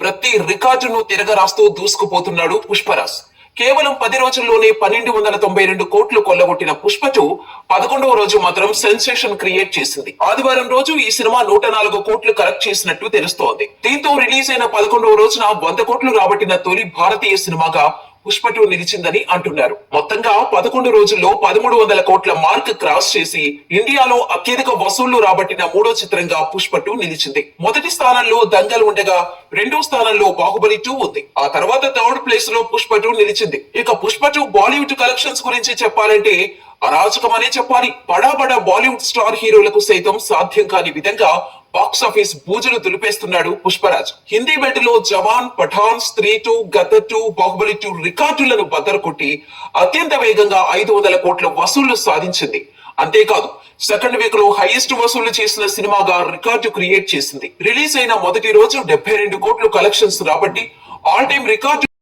ప్రతి రికార్డును తిరగరాస్తూ దూసుకుపోతున్నాడు పుష్పరాజ్. కేవలం 10 రోజుల్లోనే 1292 కోట్లు కొల్లగొట్టిన పుష్ప 2 11వ రోజు మాత్రం సెన్సేషన్ క్రియేట్ చేసింది. ఆదివారం రోజు ఈ సినిమా 104 కోట్లు కలెక్ట్ చేసినట్టు తెలుస్తోంది. దీంతో రిలీజ్ అయిన 11వ రోజున 100 కోట్లు రాబట్టిన తొలి భారతీయ సినిమాగా పుష్ప 2 నిలిచిందని అంటున్నారు. మొత్తంగా 11 రోజుల్లో 1300 కోట్ల మార్క్ క్రాస్ చేసి ఇండియాలో అత్యధిక వసూళ్లు రాబట్టిన మూడో చిత్రంగా పుష్ప 2 నిలిచింది. మొదటి స్థానంలో దంగల్ ఉండగా రెండో స్థానంలో బాహుబలి 2 ఉంది. ఆ తర్వాత థర్డ్ ప్లేస్ లో పుష్ప 2 నిలిచింది. ఇక పుష్ప 2 బాలీవుడ్ కలెక్షన్స్ గురించి చెప్పాలంటే అరాచకమనే చెప్పాలి. బడా బాలీవుడ్ స్టార్ హీరోలకు సైతం సాధ్యం కాని విధంగా బాక్స్ ఆఫీస్ బూజులు దులిపేస్తున్నాడు పుష్పరాజ్. హిందీ బెల్ట్ లో జవాన్, పఠాన్, స్త్రీ 2, గదర్ 2, బాహుబలి 2 రికార్డులను బద్దలు కొట్టి అత్యంత వేగంగా 500 కోట్ల వసూళ్లు సాధించింది. అంతేకాదు సెకండ్ వీక్ లో హైయెస్ట్ వసూళ్లు చేసిన సినిమాగా రికార్డు క్రియేట్ చేసింది. రిలీజ్ అయిన మొదటి రోజు 72 కోట్లు కలెక్షన్స్ రాబట్టి ఆల్ టైమ్ రికార్డు